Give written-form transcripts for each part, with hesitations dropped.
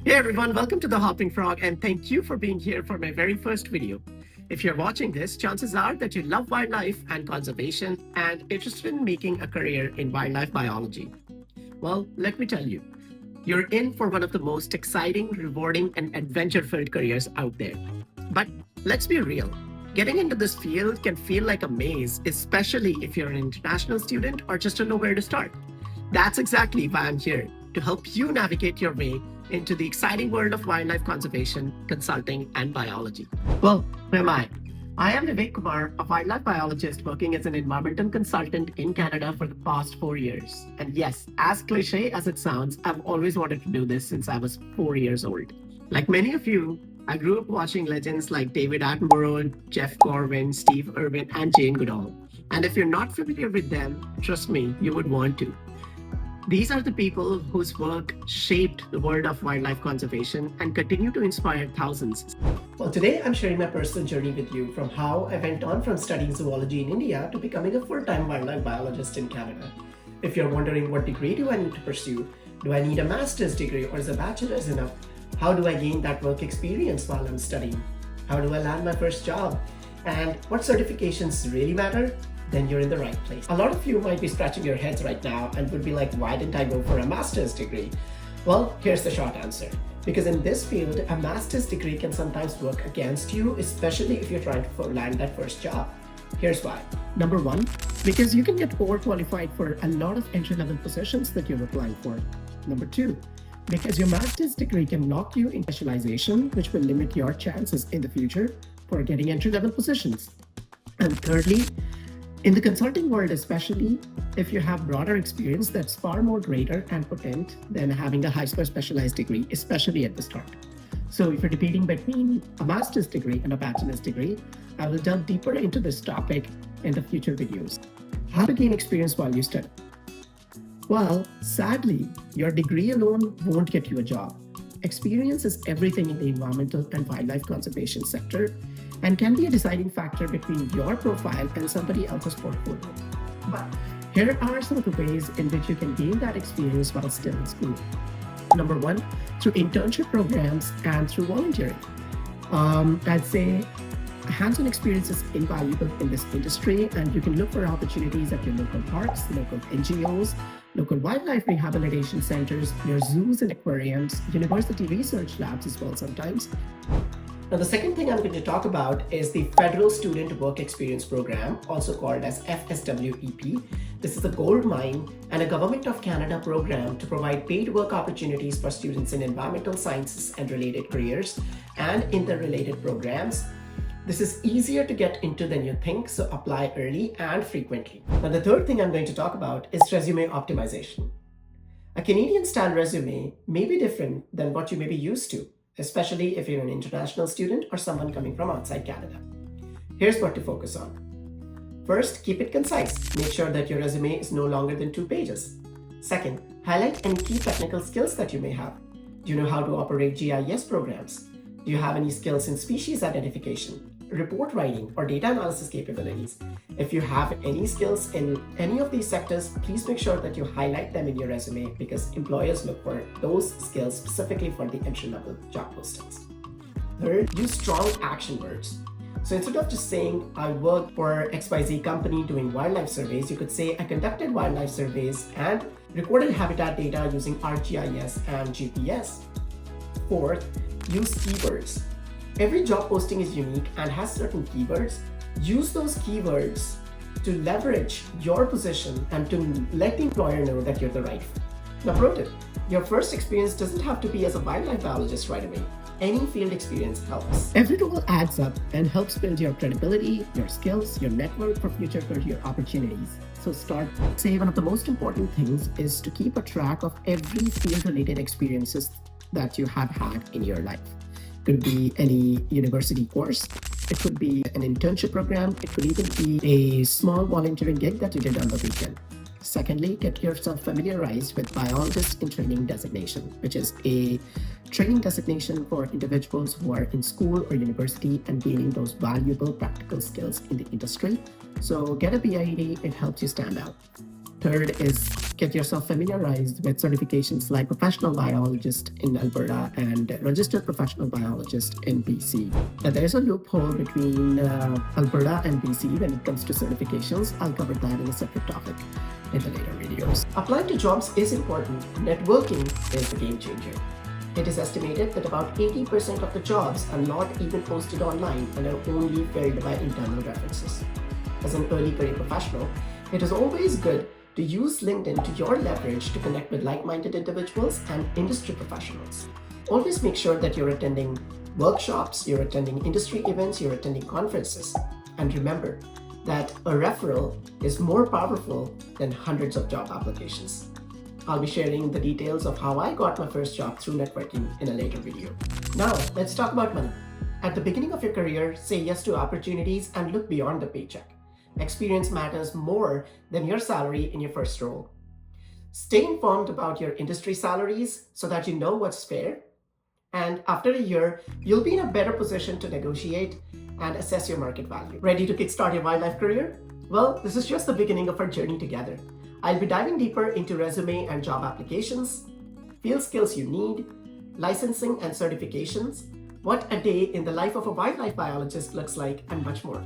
Hey everyone, welcome to the Hopping Frog and thank you for being here for my very first video. If you're watching this, chances are that you love wildlife and conservation and interested in making a career in wildlife biology. Well, let me tell you, you're in for one of the most exciting, rewarding, and adventure-filled careers out there. But let's be real, getting into this field can feel like a maze, especially if you're an international student or just don't know where to start. That's exactly why I'm here, to help you navigate your way into the exciting world of wildlife conservation, consulting, and biology. Well, who am I? I am Vivek Kumar, a wildlife biologist working as an environmental consultant in Canada for the past 4 years. And yes, as cliche as it sounds, I've always wanted to do this since I was 4 years old. Like many of you, I grew up watching legends like David Attenborough, Jeff Corwin, Steve Irwin, and Jane Goodall. And if you're not familiar with them, trust me, you would want to. These are the people whose work shaped the world of wildlife conservation and continue to inspire thousands. Well, today I'm sharing my personal journey with you from how I went on from studying zoology in India to becoming a full-time wildlife biologist in Canada. If you're wondering what degree do I need to pursue, do I need a master's degree or is a bachelor's enough? How do I gain that work experience while I'm studying? How do I land my first job? And what certifications really matter? Then you're in the right place. A lot of you might be scratching your heads right now and would be like, why didn't I go for a master's degree? Well, here's the short answer. Because in this field, a master's degree can sometimes work against you, especially if you're trying to land that first job. Here's why. Number one, because you can get overqualified for a lot of entry-level positions that you're applying for. Number two, because your master's degree can lock you in specialization, which will limit your chances in the future for getting entry-level positions. And thirdly, in the consulting world, especially, if you have broader experience, that's far more greater and potent than having a high specialized degree, especially at the start. So if you're debating between a master's degree and a bachelor's degree, I will delve deeper into this topic in the future videos. How to gain experience while you study? Well, sadly, your degree alone won't get you a job. Experience is everything in the environmental and wildlife conservation sector and can be a deciding factor between your profile and somebody else's portfolio. But here are some of the ways in which you can gain that experience while still in school. Number one, through internship programs and through volunteering. I'd say hands-on experience is invaluable in this industry, and you can look for opportunities at your local parks, local NGOs, local wildlife rehabilitation centers, your zoos and aquariums, university research labs as well sometimes. Now, the second thing I'm going to talk about is the Federal Student Work Experience Program, also called as FSWEP. This is a gold mine and a Government of Canada program to provide paid work opportunities for students in environmental sciences and related careers and in the related programs. This is easier to get into than you think, so apply early and frequently. Now, the third thing I'm going to talk about is resume optimization. A Canadian-style resume may be different than what you may be used to, especially if you're an international student or someone coming from outside Canada. Here's what to focus on. First, keep it concise. Make sure that your resume is no longer than 2 pages. Second, highlight any key technical skills that you may have. Do you know how to operate GIS programs? Do you have any skills in species identification, report writing, or data analysis capabilities? If you have any skills in any of these sectors, please make sure that you highlight them in your resume because employers look for those skills specifically for the entry-level job postings. Third, use strong action words. So instead of just saying, I work for XYZ company doing wildlife surveys, you could say, I conducted wildlife surveys and recorded habitat data using ArcGIS and GPS. Fourth, use keywords. Every job posting is unique and has certain keywords. Use those keywords to leverage your position and to let the employer know that you're the right fit. Now, pro tip, your first experience doesn't have to be as a wildlife biologist right away. Any field experience helps. Every role adds up and helps build your credibility, your skills, your network for future career opportunities. So start. Say one of the most important things is to keep a track of every field-related experiences that you have had in your life. It could be any university course, it could be an internship program, it could even be a small volunteering gig that you did on the weekend. Secondly, get yourself familiarized with biologist in training designation, which is a training designation for individuals who are in school or university and gaining those valuable practical skills in the industry. So get a BIED, it helps you stand out. third is get yourself familiarized with certifications like professional biologist in Alberta and registered professional biologist in BC. Now, there's a loophole between Alberta and BC when it comes to certifications. I'll cover that in a separate topic in the later videos. Applying to jobs is important. Networking is the game changer. It is estimated that about 80% of the jobs are not even posted online and are only filled by internal references. As an early career professional, it is always good to use LinkedIn to your leverage to connect with like-minded individuals and industry professionals. Always make sure that you're attending workshops, you're attending industry events, you're attending conferences. And remember that a referral is more powerful than hundreds of job applications. I'll be sharing the details of how I got my first job through networking in a later video. Now, let's talk about money. At the beginning of your career, say yes to opportunities and look beyond the paycheck. Experience matters more than your salary in your first role. Stay informed about your industry salaries so that you know what's fair. And after a year, you'll be in a better position to negotiate and assess your market value. Ready to kickstart your wildlife career? Well, this is just the beginning of our journey together. I'll be diving deeper into resume and job applications, field skills you need, licensing and certifications, what a day in the life of a wildlife biologist looks like, and much more.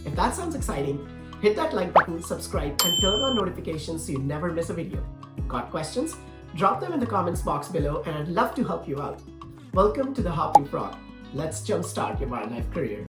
If that sounds exciting, hit that like button, subscribe, and turn on notifications so you never miss a video. Got questions? Drop them in the comments box below and I'd love to help you out. Welcome to the Hopping Frog. Let's jumpstart your wildlife career.